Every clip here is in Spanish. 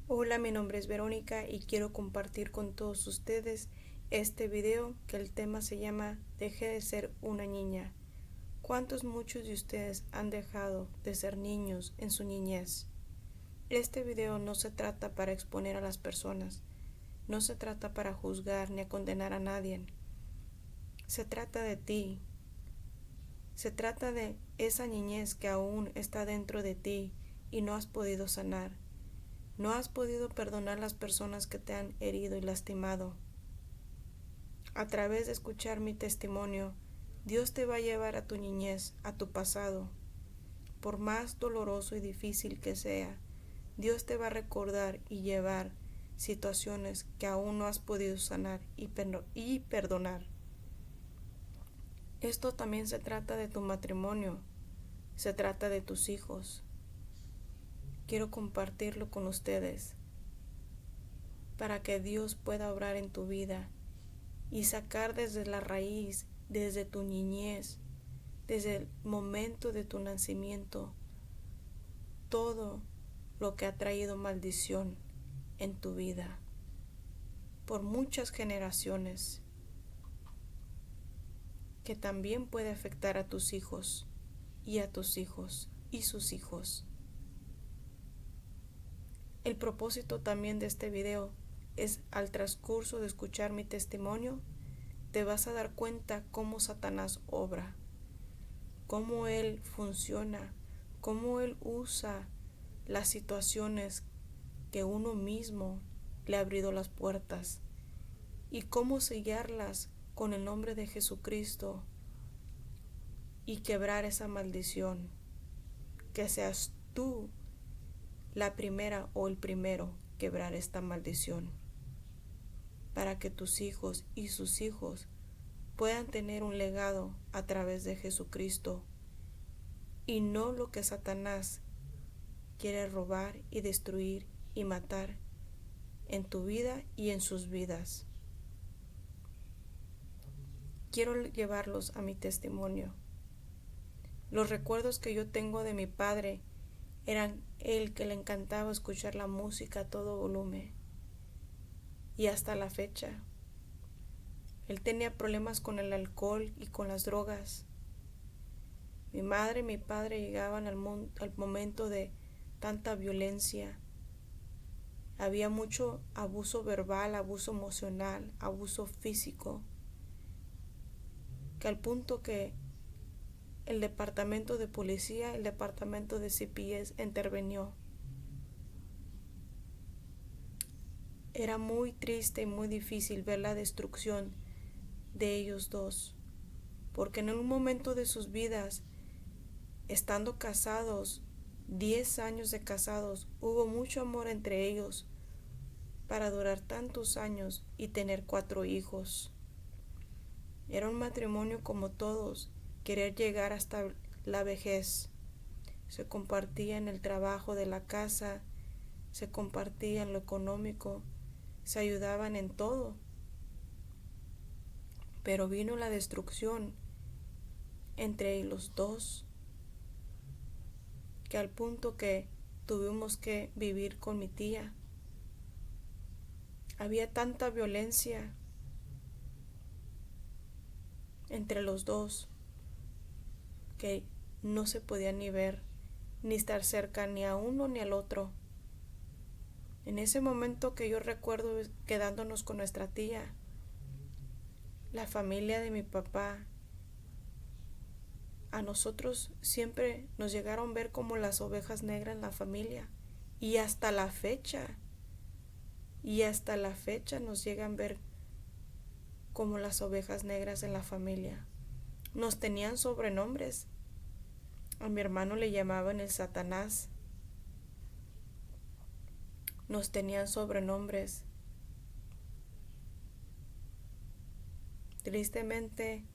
Hola, mi nombre es Verónica y quiero compartir con todos ustedes este video que el tema se llama Dejé de ser una niña. Muchos de ustedes han dejado de ser niños en su niñez? Este video no se trata para exponer a las personas, no se trata para juzgar ni a condenar a nadie. Se trata de ti, se trata de esa niñez que aún está dentro de ti y no has podido sanar. No has podido perdonar a las personas que te han herido y lastimado. A través de escuchar mi testimonio, Dios te va a llevar a tu niñez, a tu pasado. Por más doloroso y difícil que sea, Dios te va a recordar y llevar situaciones que aún no has podido sanar y perdonar. Esto también se trata de tu matrimonio, se trata de tus hijos. Quiero compartirlo con ustedes para que Dios pueda obrar en tu vida y sacar desde la raíz, desde tu niñez, desde el momento de tu nacimiento, todo lo que ha traído maldición en tu vida por muchas generaciones, que también puede afectar a tus hijos y a tus hijos y sus hijos. El propósito también de este video es, al transcurso de escuchar mi testimonio, te vas a dar cuenta cómo Satanás obra, cómo él funciona, cómo él usa las situaciones que uno mismo le ha abrido las puertas y cómo sellarlas con el nombre de Jesucristo y quebrar esa maldición. Que seas tú la primera o el primero quebrar esta maldición, para que tus hijos y sus hijos puedan tener un legado a través de Jesucristo y no lo que Satanás quiere robar y destruir y matar en tu vida y en sus vidas. Quiero llevarlos a mi testimonio. Los recuerdos que yo tengo de mi padre eran él, que le encantaba escuchar la música a todo volumen, y hasta la fecha. Él tenía problemas con el alcohol y con las drogas. Mi madre y mi padre llegaban al momento de tanta violencia. Había mucho abuso verbal, abuso emocional, abuso físico, que al punto que el departamento de policía, el departamento de CPS intervenió. Era muy triste y muy difícil ver la destrucción de ellos dos, porque en un momento de sus vidas, estando casados, 10 años de casados, hubo mucho amor entre ellos para durar tantos años y tener 4 hijos. Era un matrimonio como todos, querer llegar hasta la vejez. Se compartía en el trabajo de la casa, se compartía en lo económico, se ayudaban en todo. Pero vino la destrucción entre los dos, que al punto que tuvimos que vivir con mi tía. Había tanta violencia entre los dos que no se podía ni ver, ni estar cerca ni a uno ni al otro. En ese momento que yo recuerdo quedándonos con nuestra tía, la familia de mi papá, a nosotros siempre nos llegaron a ver como las ovejas negras en la familia, y hasta la fecha nos llegan a ver como las ovejas negras en la familia. Nos tenían sobrenombres. A mi hermano le llamaban el Satanás. Nos tenían sobrenombres. Tristemente,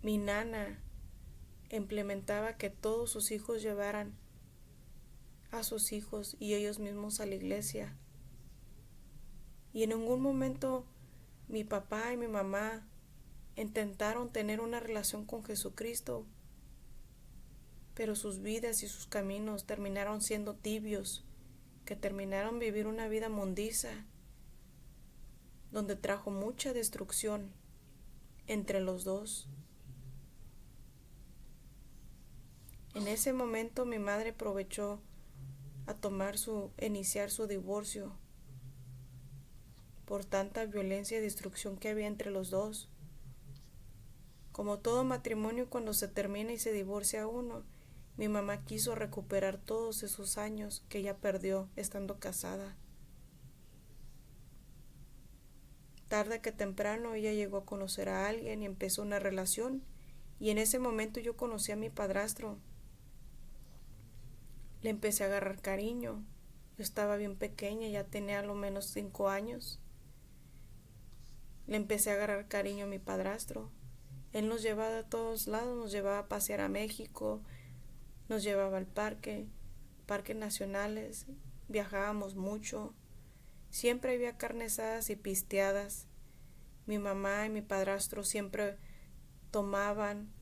mi nana implementaba que todos sus hijos llevaran a sus hijos y ellos mismos a la iglesia. Y en ningún momento mi papá y mi mamá intentaron tener una relación con Jesucristo, pero sus vidas y sus caminos terminaron siendo tibios que terminaron vivir una vida mundiza, donde trajo mucha destrucción entre los dos. En ese momento mi madre aprovechó a iniciar su divorcio por tanta violencia y destrucción que había entre los dos. Como todo matrimonio, cuando se termina y se divorcia uno, mi mamá quiso recuperar todos esos años que ella perdió estando casada. Tarde que temprano ella llegó a conocer a alguien y empezó una relación, y en ese momento yo conocí a mi padrastro. Le empecé a agarrar cariño. Yo estaba bien pequeña, ya tenía a lo menos 5 años. Le empecé a agarrar cariño a mi padrastro. Él nos llevaba a todos lados, nos llevaba a pasear a México, nos llevaba al parques nacionales, viajábamos mucho. Siempre había carnes asadas y pisteadas. Mi mamá y mi padrastro siempre tomaban,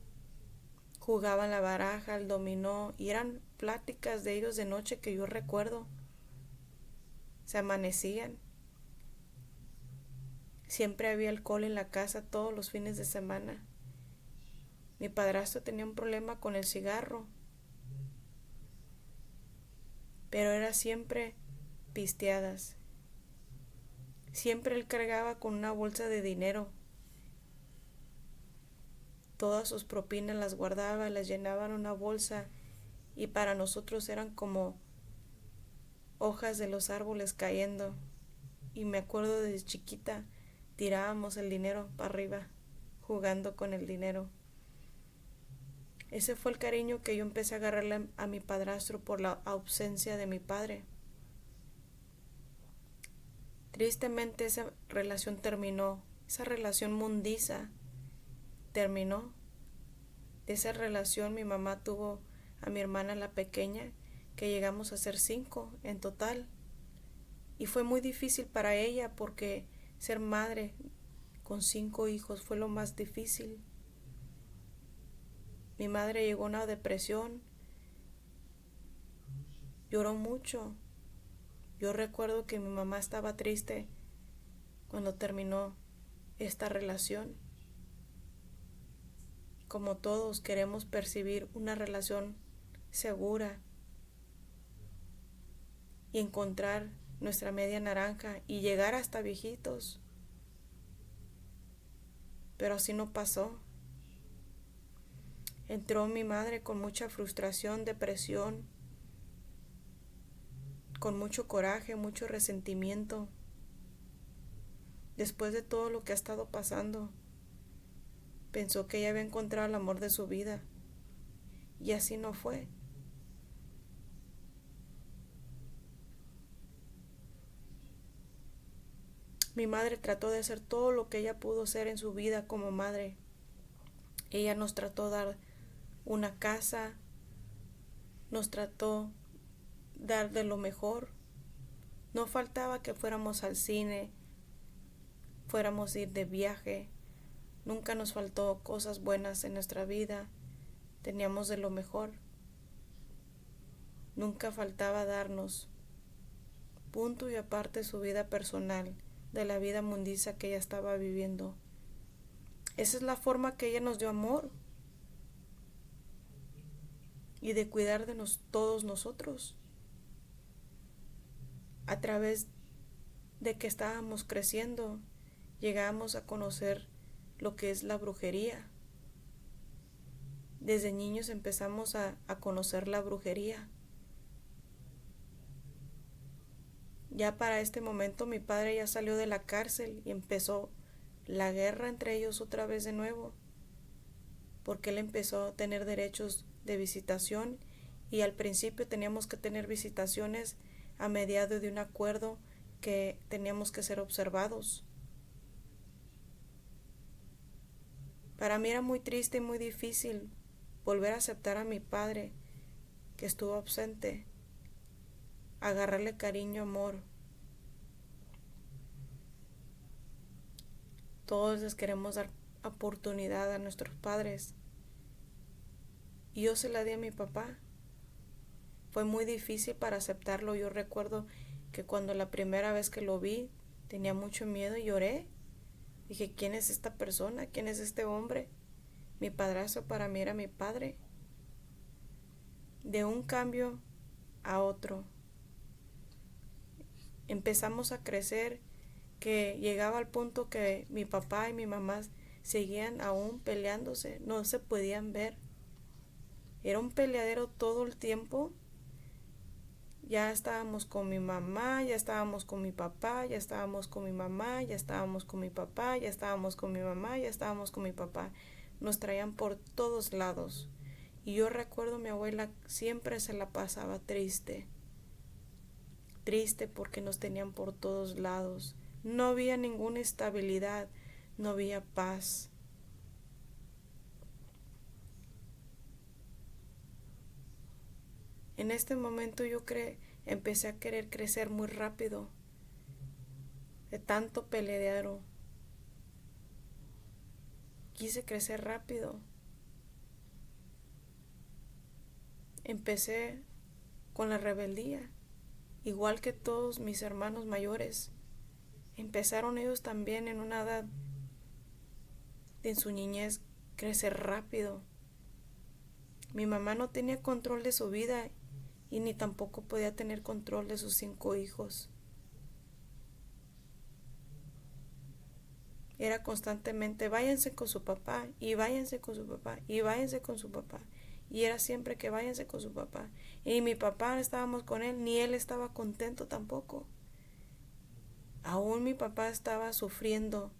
jugaban la baraja, el dominó, y eran pláticas de ellos de noche que yo recuerdo. Se amanecían. Siempre había alcohol en la casa todos los fines de semana. Mi padrastro tenía un problema con el cigarro, pero era siempre pisteadas. Siempre él cargaba con una bolsa de dinero. Todas sus propinas las guardaba, las llenaba en una bolsa, y para nosotros eran como hojas de los árboles cayendo. Y me acuerdo desde chiquita, tirábamos el dinero para arriba, jugando con el dinero. Ese fue el cariño que yo empecé a agarrarle a mi padrastro por la ausencia de mi padre. Tristemente esa relación terminó, esa relación mundiza terminó. De esa relación mi mamá tuvo a mi hermana la pequeña, que llegamos a ser 5 en total. Y fue muy difícil para ella porque ser madre con 5 hijos fue lo más difícil. Mi madre llegó a una depresión, lloró mucho. Yo recuerdo que mi mamá estaba triste cuando terminó esta relación. Como todos queremos percibir una relación segura y encontrar nuestra media naranja y llegar hasta viejitos. Pero así no pasó. Entró mi madre con mucha frustración, depresión, con mucho coraje, mucho resentimiento. Después de todo lo que ha estado pasando, pensó que ella había encontrado el amor de su vida, y así no fue. Mi madre trató de hacer todo lo que ella pudo hacer en su vida como madre. Ella nos trató de dar una casa, nos trató de dar de lo mejor. No faltaba que fuéramos al cine, fuéramos a ir de viaje. Nunca nos faltó cosas buenas en nuestra vida. Teníamos de lo mejor. Nunca faltaba darnos punto y aparte su vida personal de la vida mundiza que ella estaba viviendo. Esa es la forma que ella nos dio amor y de cuidar de todos nosotros. A través de que estábamos creciendo, llegamos a conocer lo que es la brujería. Desde niños empezamos a conocer la brujería. Ya para este momento mi padre ya salió de la cárcel y empezó la guerra entre ellos otra vez de nuevo, porque él empezó a tener derechos de visitación, y al principio teníamos que tener visitaciones a mediado de un acuerdo que teníamos que ser observados. Para mí era muy triste y muy difícil volver a aceptar a mi padre que estuvo ausente, agarrarle cariño, amor. Todos les queremos dar oportunidad a nuestros padres, y yo se la di a mi papá. fue muy difícil para aceptarlo. Yo recuerdo que cuando la primera vez que lo vi tenía mucho miedo y lloré. Dije, ¿quién es esta persona? ¿Quién es este hombre? Mi padrastro para mí era mi padre. De un cambio a otro. Empezamos a crecer, que llegaba al punto que mi papá y mi mamá seguían aún peleándose, no se podían ver. Era un peleadero todo el tiempo. Ya estábamos con mi mamá, ya estábamos con mi papá, ya estábamos con mi mamá, ya estábamos con mi papá, ya estábamos con mi mamá, ya estábamos con mi papá. Nos traían por todos lados. Y yo recuerdo mi abuela siempre se la pasaba triste. Triste porque nos tenían por todos lados. No había ninguna estabilidad, no había paz. En este momento yo empecé a querer crecer muy rápido, de tanto peleadero. Quise crecer rápido. Empecé con la rebeldía, igual que todos mis hermanos mayores. Empezaron ellos también en una edad, en su niñez, crecer rápido. Mi mamá no tenía control de su vida y ni tampoco podía tener control de sus 5 hijos. Era constantemente, váyanse con su papá, y váyanse con su papá, y váyanse con su papá. Y era siempre que váyanse con su papá. Y mi papá estábamos con él, ni él estaba contento tampoco. Aún mi papá estaba sufriendo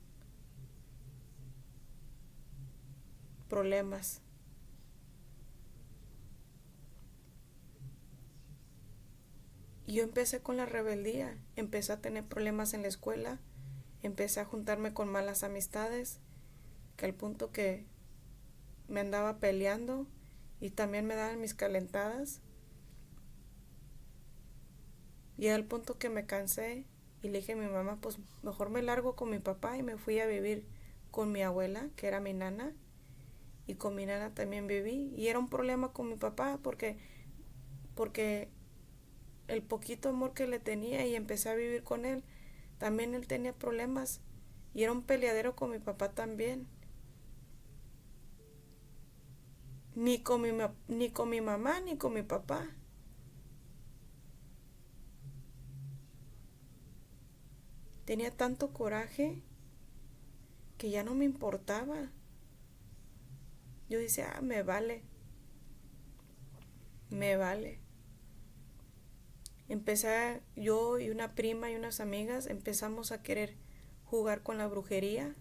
problemas. Y yo empecé con la rebeldía, empecé a tener problemas en la escuela, empecé a juntarme con malas amistades, que al punto que me andaba peleando y también me daban mis calentadas. Y al punto que me cansé y le dije a mi mamá, pues mejor me largo con mi papá, y me fui a vivir con mi abuela, que era mi nana, y con mi nana también viví. Y era un problema con mi papá porque el poquito amor que le tenía y empecé a vivir con él, también él tenía problemas y era un peleadero con mi papá también. Ni con mi mamá ni con mi papá. Tenía tanto coraje que ya no me importaba. Yo decía, me vale. Yo y una prima y unas amigas empezamos a querer jugar con la brujería.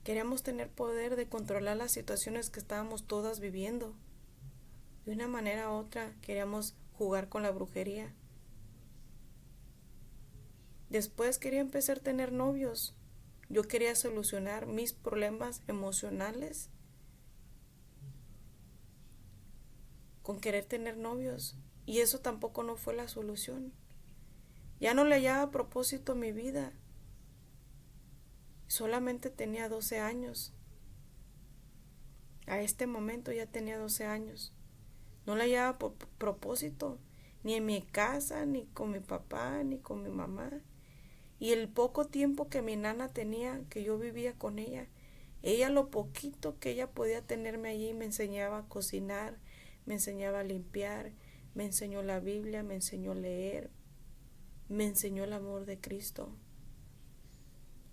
Queríamos tener poder de controlar las situaciones que estábamos todas viviendo. De una manera u otra queríamos jugar con la brujería. Después quería empezar a tener novios. Yo quería solucionar mis problemas emocionales con querer tener novios. Y eso tampoco no fue la solución. Ya no le hallaba propósito a mi vida. Solamente tenía 12 años. A este momento ya tenía 12 años. No le hallaba propósito, ni en mi casa, ni con mi papá, ni con mi mamá. Y el poco tiempo que mi nana tenía, que yo vivía con ella, lo poquito que ella podía tenerme allí, me enseñaba a cocinar, me enseñaba a limpiar, me enseñó la Biblia, me enseñó a leer, me enseñó el amor de Cristo.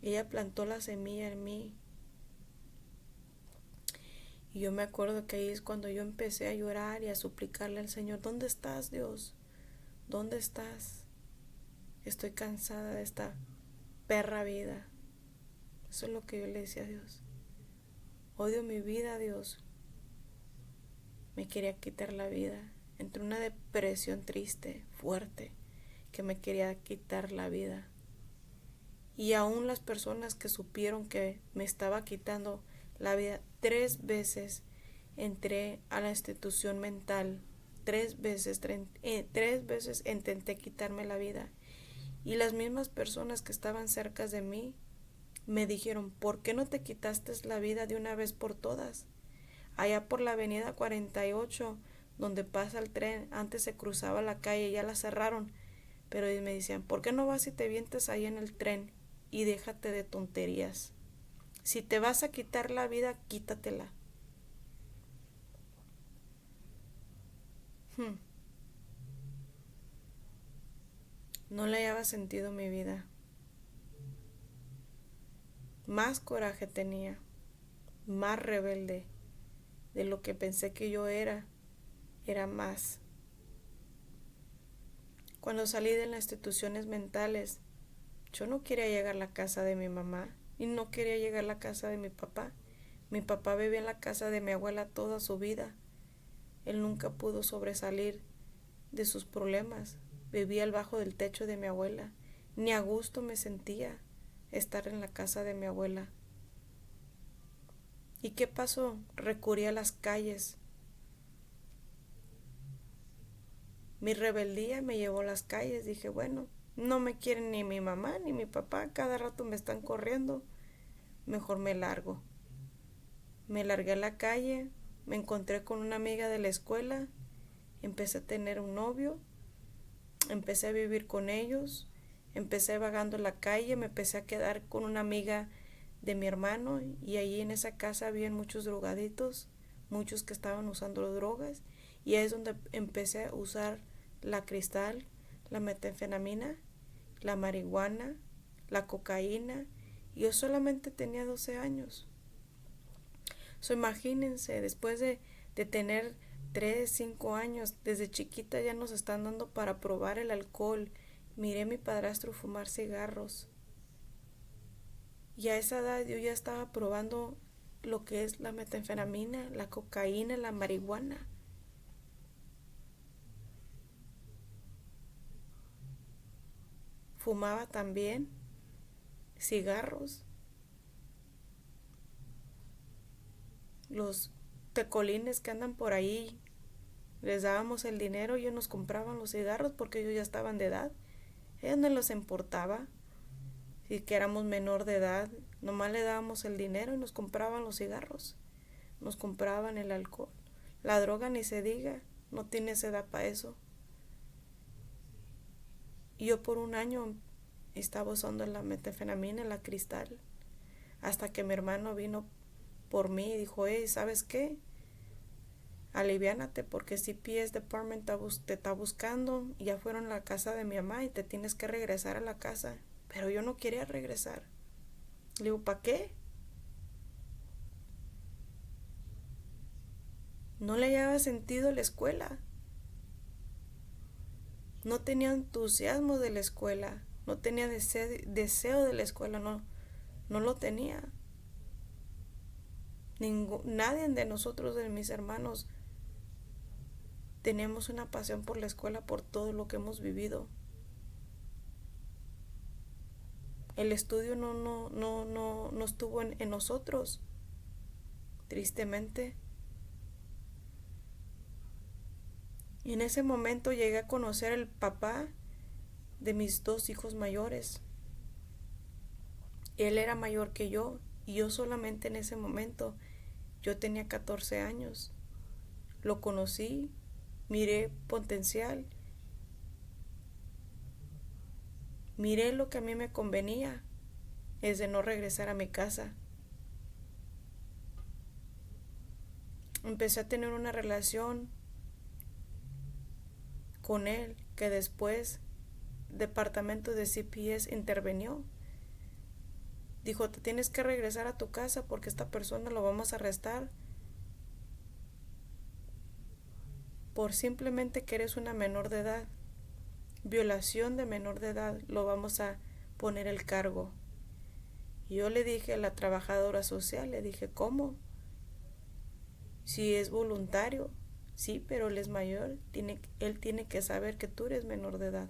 Ella plantó la semilla en mí. Y yo me acuerdo que ahí es cuando yo empecé a llorar y a suplicarle al Señor, ¿dónde estás, Dios? ¿Dónde estás? Estoy cansada de esta perra vida. Eso es lo que yo le decía a Dios. Odio mi vida, Dios. Me quería quitar la vida. Entré en una depresión triste, fuerte, que me quería quitar la vida. Y aún las personas que supieron que me estaba quitando la vida, 3 veces entré a la institución mental. 3 veces intenté quitarme la vida. Y las mismas personas que estaban cerca de mí me dijeron, ¿por qué no te quitaste la vida de una vez por todas? Allá por la avenida 48, donde pasa el tren. Antes se cruzaba la calle, ya la cerraron, pero me decían, ¿por qué no vas y te vienes ahí en el tren y déjate de tonterías? Si te vas a quitar la vida, quítatela. No le hallaba sentido a mi vida. Más coraje tenía, más rebelde de lo que pensé que yo era más. Cuando salí de las instituciones mentales, yo no quería llegar a la casa de mi mamá y no quería llegar a la casa de mi papá. Mi papá vivía en la casa de mi abuela toda su vida. Él nunca pudo sobresalir de sus problemas. Vivía debajo del techo de mi abuela. Ni a gusto me sentía estar en la casa de mi abuela. ¿Y qué pasó? Recurrí a las calles. Mi rebeldía me llevó a las calles. Dije, bueno, no me quieren ni mi mamá ni mi papá. Cada rato me están corriendo. Mejor me largo. Me largué a la calle. Me encontré con una amiga de la escuela. Empecé a tener un novio. Empecé a vivir con ellos. Empecé vagando en la calle. Me empecé a quedar con una amiga de mi hermano. Y allí en esa casa había muchos drogaditos. Muchos que estaban usando drogas. Y ahí es donde empecé a usar la cristal, la metanfetamina, la marihuana, la cocaína. Y yo solamente tenía 12 años. Imagínense, después de tener 3, 5 años, desde chiquita ya nos están dando para probar el alcohol. Miré a mi padrastro fumar cigarros. Y a esa edad yo ya estaba probando lo que es la metanfetamina, la cocaína, la marihuana. Fumaba también cigarros. Los tecolines que andan por ahí, les dábamos el dinero y ellos nos compraban los cigarros porque ellos ya estaban de edad. Ellos no los importaba. Si que éramos menor de edad, nomás le dábamos el dinero y nos compraban los cigarros. Nos compraban el alcohol. La droga ni se diga, no tienes edad para eso. Y yo por un año estaba usando la metanfetamina, la cristal, hasta que mi hermano vino por mí y dijo, hey, ¿sabes qué? Aliviánate porque CPS Department te está buscando. Y ya fueron a la casa de mi mamá y te tienes que regresar a la casa. Pero yo no quería regresar. Le digo, ¿para qué? No le hallaba sentido a la escuela. No tenía entusiasmo de la escuela. No tenía deseo de la escuela. No lo tenía. Nadie de nosotros, de mis hermanos, tenemos una pasión por la escuela, por todo lo que hemos vivido. El estudio no estuvo en nosotros, tristemente. Y en ese momento llegué a conocer al papá de mis 2 hijos mayores. Él era mayor que yo y yo solamente en ese momento, yo tenía 14 años. Lo conocí, miré potencial, miré lo que a mí me convenía, es de no regresar a mi casa. Empecé a tener una relación con él que después departamento de CPS intervenió. Dijo, te tienes que regresar a tu casa porque esta persona lo vamos a arrestar por simplemente que eres una menor de edad. Violación de menor de edad, lo vamos a poner el cargo. Y yo le dije a la trabajadora social, le dije, ¿cómo? Si es voluntario, sí, pero él es mayor, él tiene que saber que tú eres menor de edad.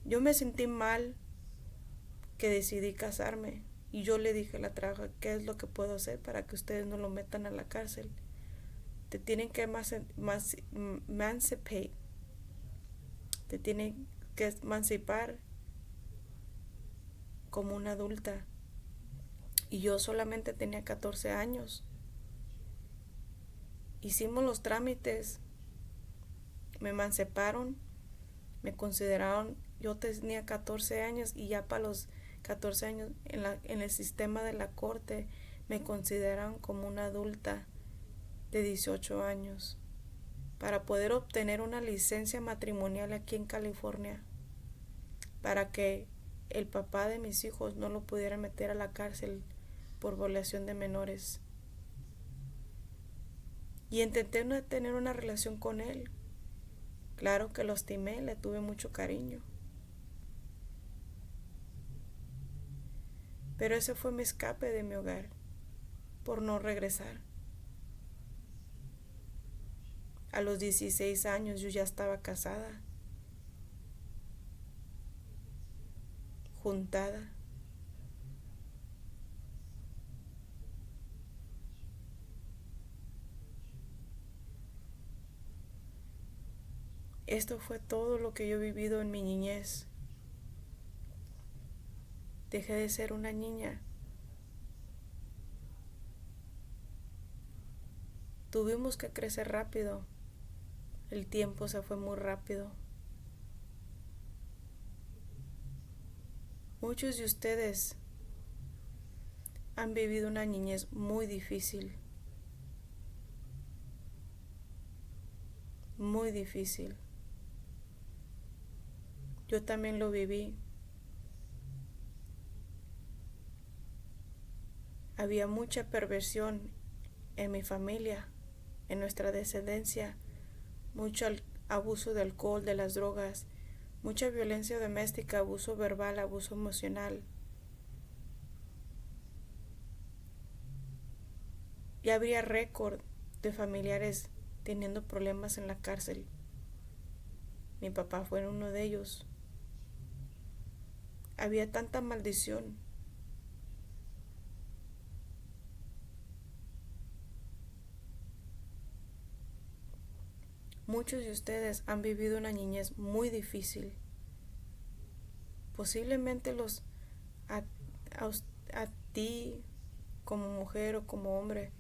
Yo me sentí mal que decidí casarme y yo le dije a la trabajadora, ¿qué es lo que puedo hacer para que ustedes no lo metan a la cárcel? Te tienen que emancipate, te tienen que emancipar como una adulta. Y yo solamente tenía 14 años. Hicimos los trámites, me emanciparon, me consideraron, yo tenía 14 años y ya para los 14 años en el sistema de la corte me consideraron como una adulta de 18 años para poder obtener una licencia matrimonial aquí en California, para que el papá de mis hijos no lo pudiera meter a la cárcel por violación de menores. Y intenté tener una relación con él. Claro que lo estimé, le tuve mucho cariño. Pero ese fue mi escape de mi hogar, por no regresar. A los 16 años yo ya estaba casada, juntada. Esto fue todo lo que yo he vivido en mi niñez. Dejé de ser una niña. Tuvimos que crecer rápido. El tiempo se fue muy rápido. Muchos de ustedes han vivido una niñez muy difícil. Muy difícil. Yo también lo viví. Había mucha perversión en mi familia, en nuestra descendencia, mucho abuso de alcohol, de las drogas, mucha violencia doméstica, abuso verbal, abuso emocional. Ya habría récord de familiares teniendo problemas en la cárcel. Mi papá fue uno de ellos. Había tanta maldición. Muchos de ustedes han vivido una niñez muy difícil. Posiblemente a ti como mujer o como hombre,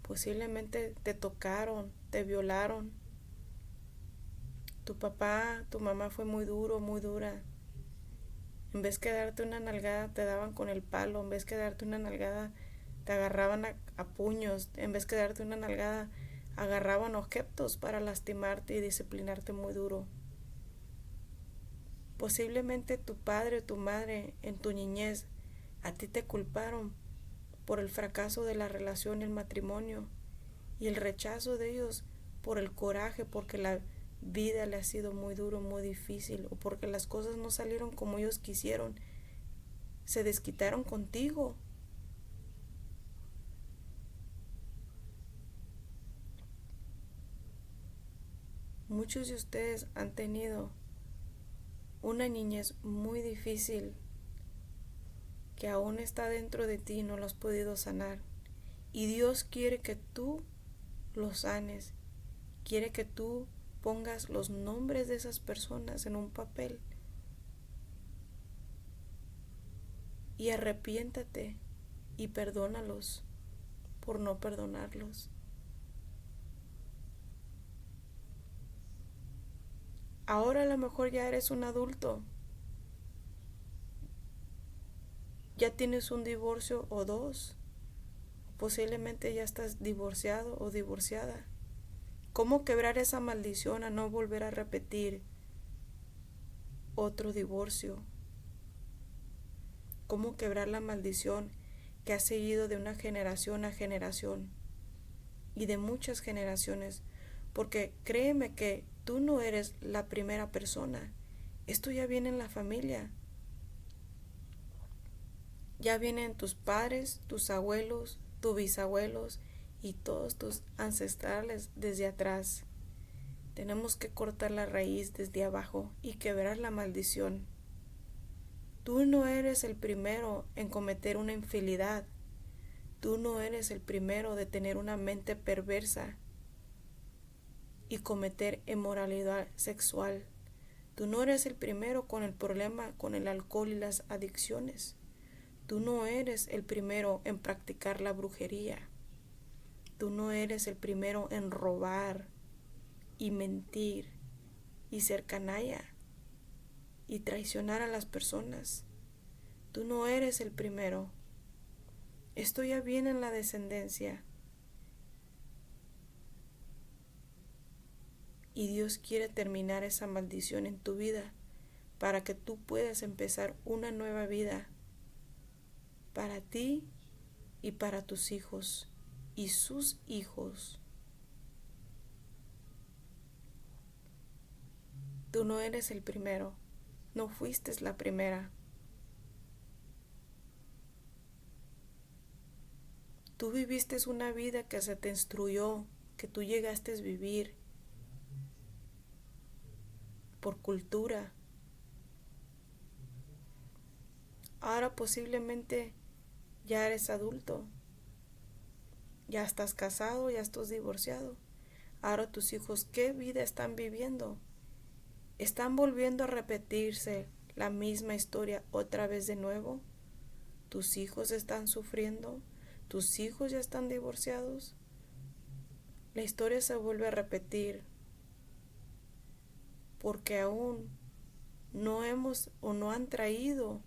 posiblemente te tocaron, te violaron. Tu papá, tu mamá fue muy duro, muy dura. En vez que darte una nalgada, te daban con el palo. En vez que darte una nalgada, te agarraban a puños. En vez que darte una nalgada, agarraban objetos para lastimarte y disciplinarte muy duro. Posiblemente tu padre o tu madre en tu niñez a ti te culparon por el fracaso de la relación, el matrimonio, y el rechazo de ellos por el coraje, porque la vida le ha sido muy duro, muy difícil, o porque las cosas no salieron como ellos quisieron. Se desquitaron contigo. Muchos de ustedes han tenido una niñez muy difícil que aún está dentro de ti y no lo has podido sanar. Y Dios quiere que tú lo sanes. Quiere que tú pongas los nombres de esas personas en un papel y arrepiéntate y perdónalos por no perdonarlos. Ahora a lo mejor ya eres un adulto, ya tienes un divorcio o dos, posiblemente ya estás divorciado o divorciada. ¿Cómo quebrar esa maldición a no volver a repetir otro divorcio? ¿Cómo quebrar la maldición que ha seguido de una generación a generación y de muchas generaciones? Porque créeme que tú no eres la primera persona. Esto ya viene en la familia. Ya vienen tus padres, tus abuelos, tus bisabuelos y todos tus ancestrales desde atrás. Tenemos que cortar la raíz desde abajo y quebrar la maldición. Tú no eres el primero en cometer una infidelidad. Tú no eres el primero de tener una mente perversa y cometer inmoralidad sexual. Tú no eres el primero con el problema con el alcohol y las adicciones. Tú no eres el primero en practicar la brujería. Tú no eres el primero en robar y mentir y ser canalla y traicionar a las personas. Tú no eres el primero. Esto ya viene en la descendencia. Y Dios quiere terminar esa maldición en tu vida para que tú puedas empezar una nueva vida para ti y para tus hijos y sus hijos. Tú no eres el primero, no fuiste la primera. Tú viviste una vida que se te instruyó, que tú llegaste a vivir por cultura. Ahora posiblemente ya eres adulto, ya estás casado, ya estás divorciado. Ahora tus hijos, ¿qué vida están viviendo? ¿Están volviendo a repetirse la misma historia otra vez de nuevo? ¿Tus hijos están sufriendo? ¿Tus hijos ya están divorciados? La historia se vuelve a repetir porque aún no hemos o no han traído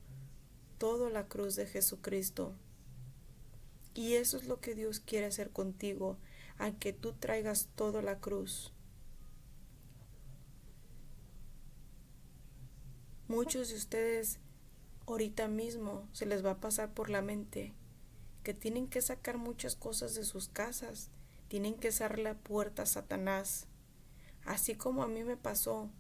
toda la cruz de Jesucristo. Y eso es lo que Dios quiere hacer contigo, a que tú traigas toda la cruz. Muchos de ustedes ahorita mismo se les va a pasar por la mente que tienen que sacar muchas cosas de sus casas, tienen que cerrar la puerta a Satanás. Así como a mí me pasó,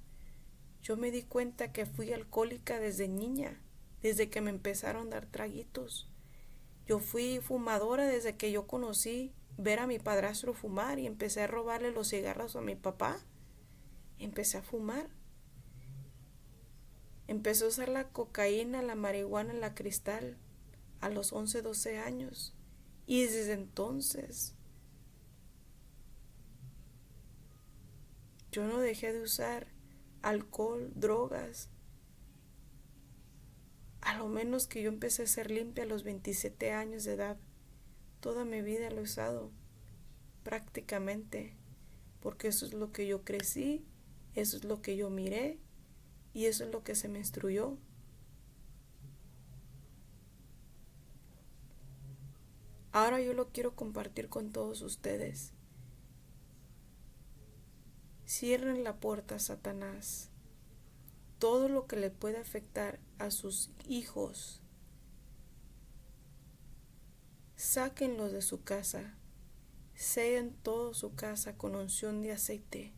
yo me di cuenta que fui alcohólica desde niña, desde que me empezaron a dar traguitos. Yo fui fumadora desde que yo conocí ver a mi padrastro fumar y empecé a robarle los cigarros a mi papá. Empecé a fumar. Empecé a usar la cocaína, la marihuana, la cristal a los 11, 12 años. Y desde entonces yo no dejé de usar alcohol, drogas. A lo menos que yo empecé a ser limpia a los 27 años de edad. Toda mi vida lo he usado, prácticamente, porque eso es lo que yo crecí, eso es lo que yo miré y eso es lo que se me instruyó. Ahora yo lo quiero compartir con todos ustedes. Cierren la puerta a Satanás. Todo lo que le puede afectar a sus hijos, sáquenlos de su casa, sellen toda su casa con unción de aceite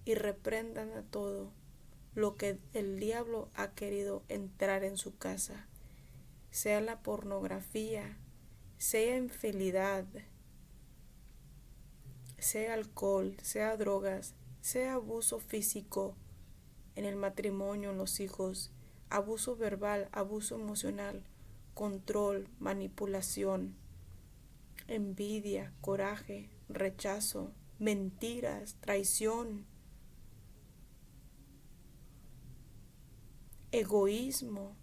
y reprendan a todo lo que el diablo ha querido entrar en su casa, sea la pornografía, sea infidelidad, sea alcohol, sea drogas, sea abuso físico en el matrimonio, en los hijos, abuso verbal, abuso emocional, control, manipulación, envidia, coraje, rechazo, mentiras, traición, egoísmo,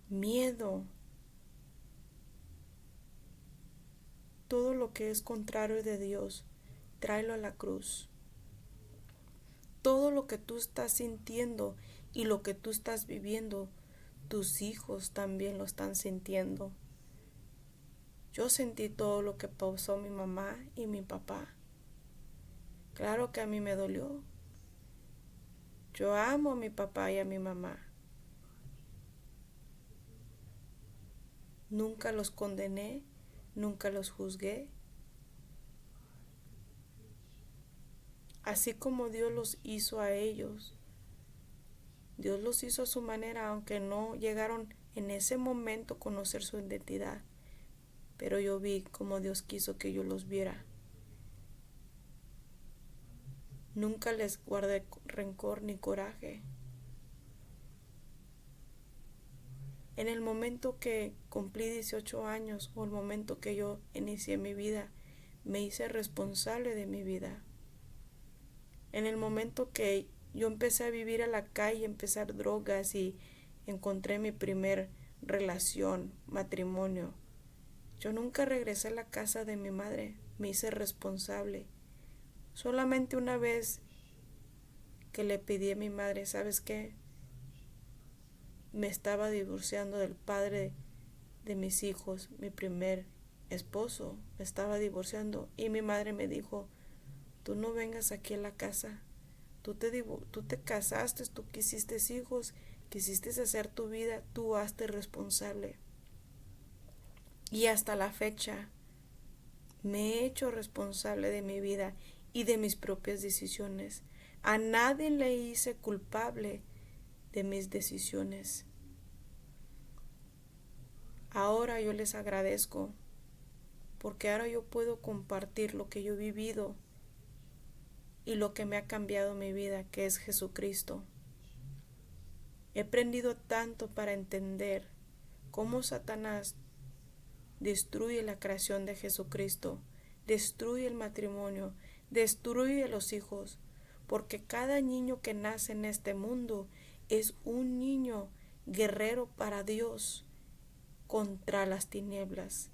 miedo, todo lo que es contrario de Dios, tráelo a la cruz. Todo lo que tú estás sintiendo y lo que tú estás viviendo, tus hijos también lo están sintiendo. Yo sentí todo lo que pasó mi mamá y mi papá. Claro que a mí me dolió. Yo amo a mi papá y a mi mamá. Nunca los condené, nunca los juzgué. Así como Dios los hizo a ellos, Dios los hizo a su manera, aunque no llegaron en ese momento a conocer su identidad. Pero yo vi como Dios quiso que yo los viera. Nunca les guardé rencor ni coraje. En el momento que cumplí 18 años o el momento que yo inicié mi vida, me hice responsable de mi vida. En el momento que yo empecé a vivir a la calle, empezar drogas y encontré mi primer relación, matrimonio, Yo nunca regresé a la casa de mi madre, me hice responsable. Solamente una vez que le pedí a mi madre, ¿sabes qué? Me estaba divorciando del padre de mis hijos, mi primer esposo, me estaba divorciando y mi madre me dijo, tú no vengas aquí a la casa, tú te casaste, tú quisiste hijos, quisiste hacer tu vida, tú hazte responsable. Y hasta la fecha me he hecho responsable de mi vida y de mis propias decisiones. A nadie le hice culpable de mis decisiones. Ahora yo les agradezco porque ahora yo puedo compartir lo que yo he vivido y lo que me ha cambiado mi vida, que es Jesucristo. He aprendido tanto para entender cómo Satanás destruye la creación de Jesucristo, destruye el matrimonio, destruye los hijos, porque cada niño que nace en este mundo es un niño guerrero para Dios contra las tinieblas.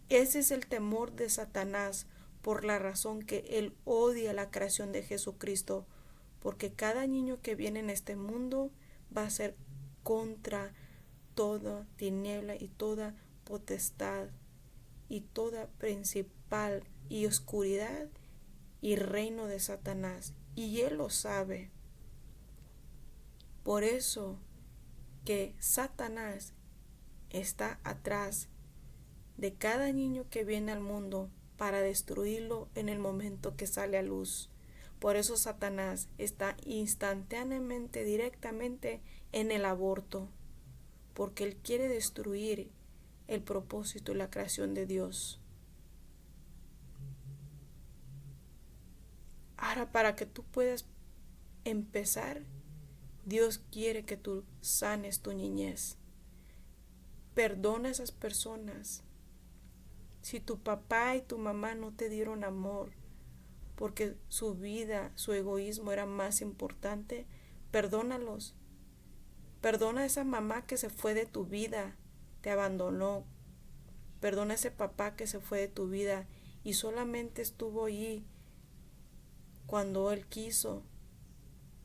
Ese es el temor de Satanás, por la razón que él odia la creación de Jesucristo, porque cada niño que viene en este mundo va a ser contra toda tiniebla y toda potestad y toda principal y oscuridad y reino de Satanás, y él lo sabe. Por eso que Satanás está atrás de cada niño que viene al mundo para destruirlo en el momento que sale a luz. Por eso Satanás está instantáneamente, directamente en el aborto, porque él quiere destruir el propósito y la creación de Dios. Ahora, para que tú puedas empezar, Dios quiere que tú sanes tu niñez. Perdona a esas personas. Si tu papá y tu mamá no te dieron amor porque su vida, su egoísmo era más importante, perdónalos. Perdona a esa mamá que se fue de tu vida, te abandonó. Perdona a ese papá que se fue de tu vida y solamente estuvo allí cuando él quiso.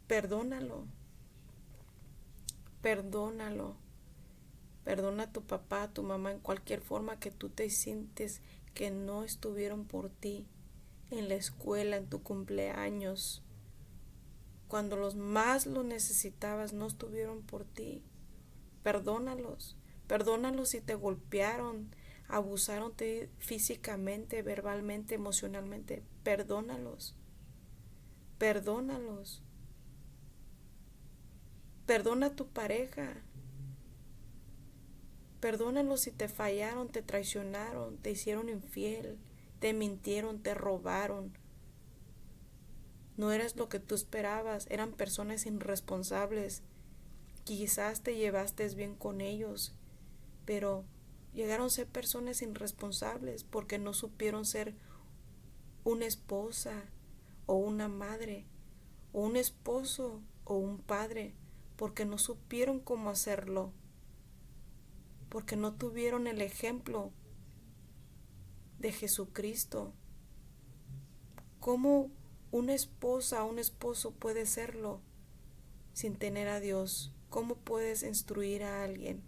Perdónalo. Perdónalo. Perdona a tu papá, a tu mamá, en cualquier forma que tú te sientes que no estuvieron por ti, en la escuela, en tu cumpleaños, cuando los más lo necesitabas, no estuvieron por ti. Perdónalos. Perdónalos si te golpearon, abusaron de ti físicamente, verbalmente, emocionalmente. Perdónalos. Perdónalos. Perdona a tu pareja. Perdónalos si te fallaron, te traicionaron, te hicieron infiel, te mintieron, te robaron. No eres lo que tú esperabas, eran personas irresponsables. Quizás te llevaste bien con ellos, pero llegaron a ser personas irresponsables porque no supieron ser una esposa o una madre, o un esposo o un padre, porque no supieron cómo hacerlo, porque no tuvieron el ejemplo de Jesucristo. ¿Cómo una esposa o un esposo puede serlo sin tener a Dios? ¿Cómo puedes instruir a alguien?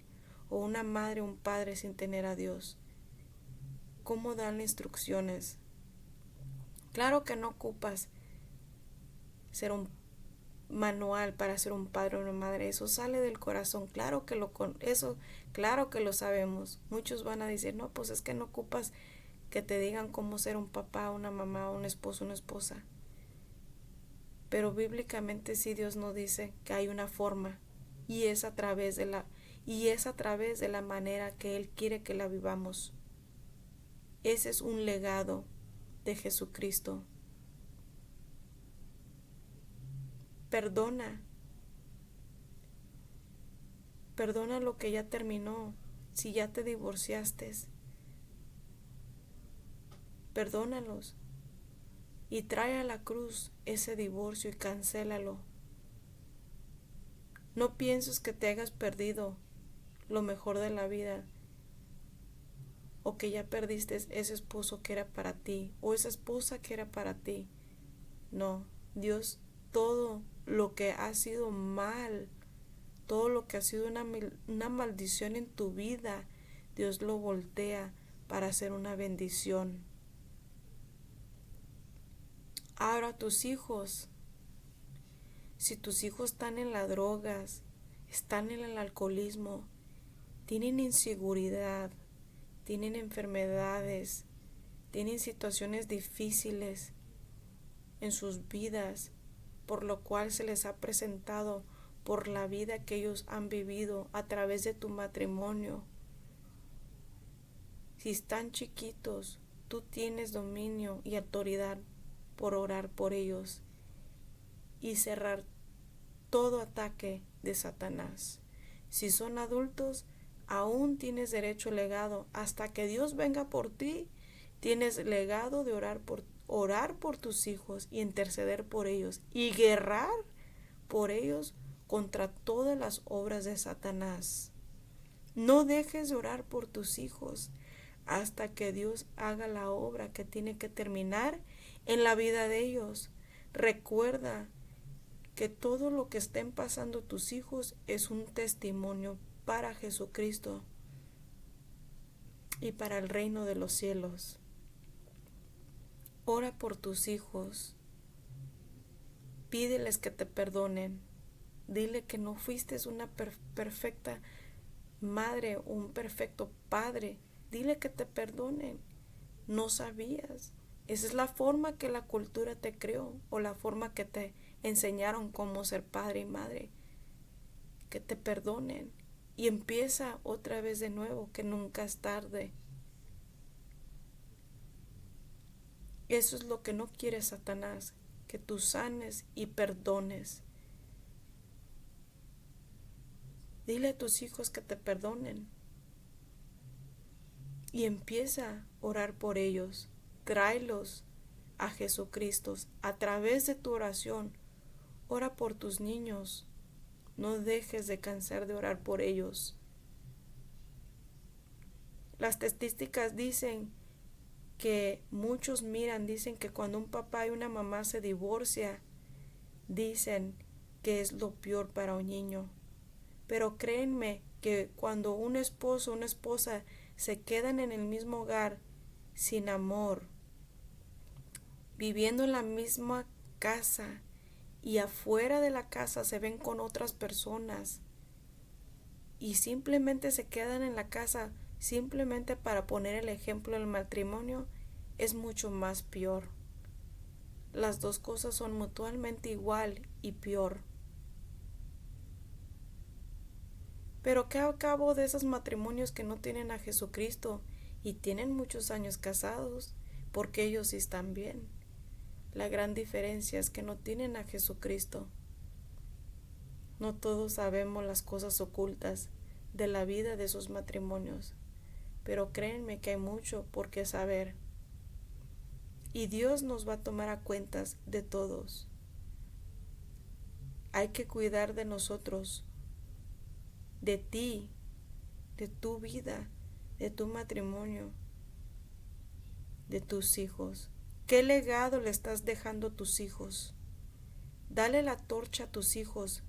O una madre o un padre sin tener a Dios. ¿Cómo darle instrucciones? Claro que no ocupas ser un manual para ser un padre o una madre, eso sale del corazón, claro que claro que lo sabemos. Muchos van a decir, no, pues es que no ocupas que te digan cómo ser un papá, una mamá, un esposo, una esposa. Pero bíblicamente sí, Dios nos dice que hay una forma, y es a través de la manera que Él quiere que la vivamos. Ese es un legado de Jesucristo. Perdona lo que ya terminó. Si ya te divorciaste, perdónalos y trae a la cruz ese divorcio y cancélalo. No pienses que te hayas perdido lo mejor de la vida. o que ya perdiste ese esposo que era para ti o esa esposa que era para ti. No, Dios, todo lo que ha sido mal, todo lo que ha sido una maldición en tu vida, Dios lo voltea para hacer una bendición. Ahora tus hijos, si tus hijos están en las drogas, están en el alcoholismo, tienen inseguridad, tienen enfermedades, tienen situaciones difíciles en sus vidas, por lo cual se les ha presentado por la vida que ellos han vivido a través de tu matrimonio. Si están chiquitos, tú tienes dominio y autoridad por orar por ellos y cerrar todo ataque de Satanás. Si son adultos, aún tienes derecho legado. Hasta que Dios venga por ti, tienes legado de orar por tus hijos y interceder por ellos y guerrar por ellos contra todas las obras de Satanás. No dejes de orar por tus hijos hasta que Dios haga la obra que tiene que terminar en la vida de ellos. Recuerda que todo lo que estén pasando tus hijos es un testimonio para Jesucristo y para el reino de los cielos. Ora por tus hijos. Pídeles que te perdonen. Dile que no fuiste una perfecta madre, un perfecto padre. Dile que te perdonen. No sabías. Esa es la forma que la cultura te creó o la forma que te enseñaron cómo ser padre y madre. Que te perdonen y empieza otra vez de nuevo, que nunca es tarde. Eso es lo que no quiere Satanás, que tú sanes y perdones. Dile a tus hijos que te perdonen y empieza a orar por ellos. Tráelos a Jesucristo a través de tu oración. Ora por tus niños. No dejes de cansar de orar por ellos. Las estadísticas dicen que muchos dicen que cuando un papá y una mamá se divorcian, dicen que es lo peor para un niño. Pero créanme que cuando un esposo o una esposa se quedan en el mismo hogar, sin amor, viviendo en la misma casa y afuera de la casa se ven con otras personas y simplemente se quedan en la casa simplemente para poner el ejemplo del matrimonio, es mucho más peor. Las dos cosas son mutuamente igual y peor. Pero ¿qué acabo de esos matrimonios que no tienen a Jesucristo y tienen muchos años casados? Porque ellos sí están bien. La gran diferencia es que no tienen a Jesucristo. No todos sabemos las cosas ocultas de la vida de esos matrimonios, pero créanme que hay mucho por qué saber. Y Dios nos va a tomar a cuentas de todos. Hay que cuidar de nosotros, de ti, de tu vida, de tu matrimonio, de tus hijos. ¿Qué legado le estás dejando a tus hijos? Dale la torcha a tus hijos,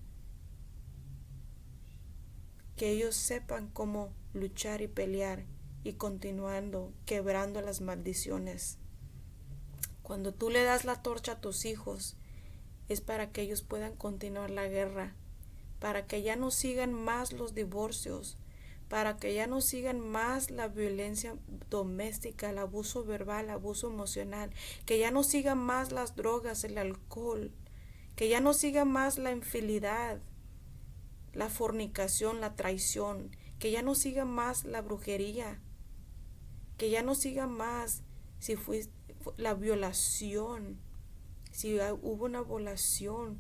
que ellos sepan cómo luchar y pelear y continuando, quebrando las maldiciones. Cuando tú le das la torcha a tus hijos, es para que ellos puedan continuar la guerra, para que ya no sigan más los divorcios, para que ya no sigan más la violencia doméstica, el abuso verbal, el abuso emocional, que ya no sigan más las drogas, el alcohol, que ya no siga más la infidelidad, la fornicación, la traición, que ya no siga más la brujería, que ya no siga más si fue la violación, si hubo una violación,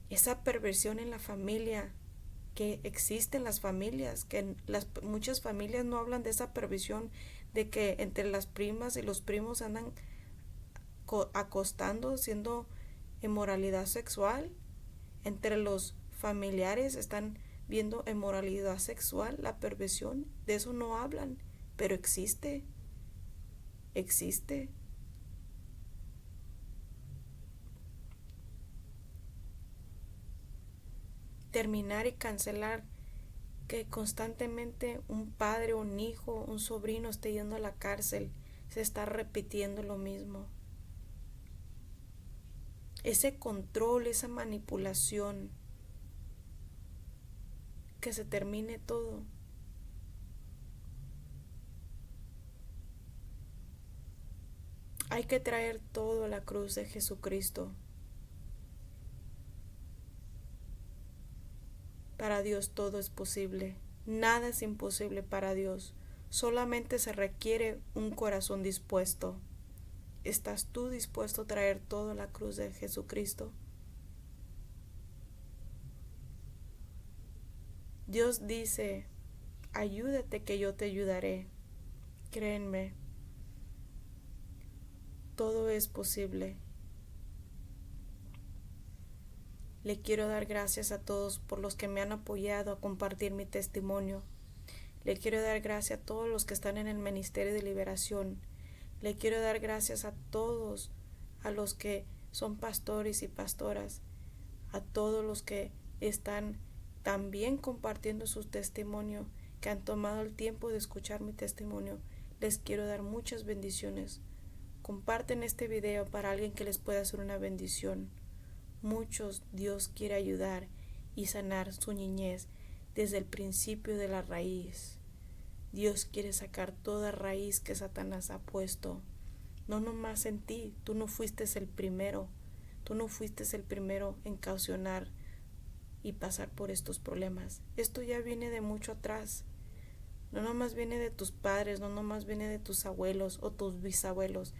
esa perversión en la familia, que existe en las familias, que muchas familias no hablan de esa perversión, de que entre las primas y los primos andan acostando, haciendo inmoralidad sexual, entre los familiares están viendo inmoralidad sexual, la perversión. De eso no hablan, pero existe. Existe. Terminar y cancelar que constantemente un padre, un hijo, un sobrino esté yendo a la cárcel, se está repitiendo lo mismo. Ese control, esa manipulación, que se termine todo. Hay que traer todo a la cruz de Jesucristo. Para Dios todo es posible. Nada es imposible para Dios. Solamente se requiere un corazón dispuesto. ¿Estás tú dispuesto a traer todo a la cruz de Jesucristo? Dios dice, ayúdate que yo te ayudaré. Créenme, todo es posible. Le quiero dar gracias a todos por los que me han apoyado a compartir mi testimonio. Le quiero dar gracias a todos los que están en el Ministerio de Liberación. Le quiero dar gracias a todos, a los que son pastores y pastoras, a todos los que están también compartiendo su testimonio, que han tomado el tiempo de escuchar mi testimonio. Les quiero dar muchas bendiciones. Comparten este video para alguien que les pueda hacer una bendición. Muchos Dios quiere ayudar y sanar su niñez desde el principio de la raíz. Dios quiere sacar toda raíz que Satanás ha puesto. No nomás en ti, tú no fuiste el primero. Tú no fuiste el primero en causar y pasar por estos problemas. Esto ya viene de mucho atrás. No nomás viene de tus padres, no nomás viene de tus abuelos o tus bisabuelos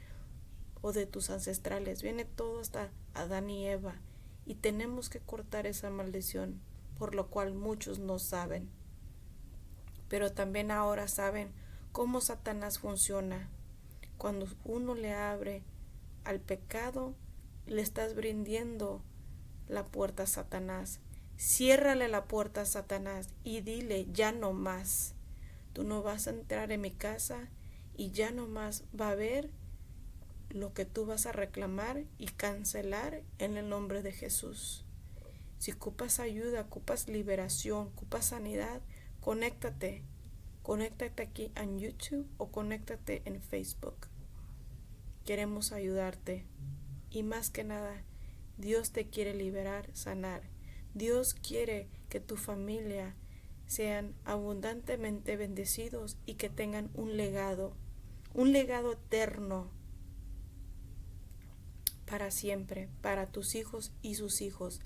o de tus ancestrales. Viene todo hasta Adán y Eva. Y tenemos que cortar esa maldición, por lo cual muchos no saben. Pero también ahora saben cómo Satanás funciona. Cuando uno le abre al pecado, le estás brindando la puerta a Satanás. Ciérrale la puerta a Satanás y dile, ya no más. Tú no vas a entrar en mi casa y ya no más va a haber lo que tú vas a reclamar y cancelar en el nombre de Jesús. Si ocupas ayuda, ocupas liberación, ocupas sanidad, conéctate. Conéctate aquí en YouTube o conéctate en Facebook. Queremos ayudarte. Y más que nada, Dios te quiere liberar, sanar. Dios quiere que tu familia sean abundantemente bendecidos y que tengan un legado eterno para siempre, para tus hijos y sus hijos.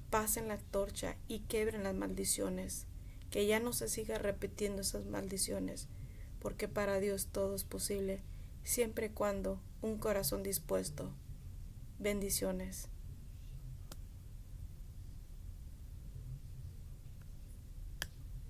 Pasen la torcha y quebren las maldiciones, que ya no se siga repitiendo esas maldiciones, porque para Dios todo es posible, siempre y cuando un corazón dispuesto. Bendiciones.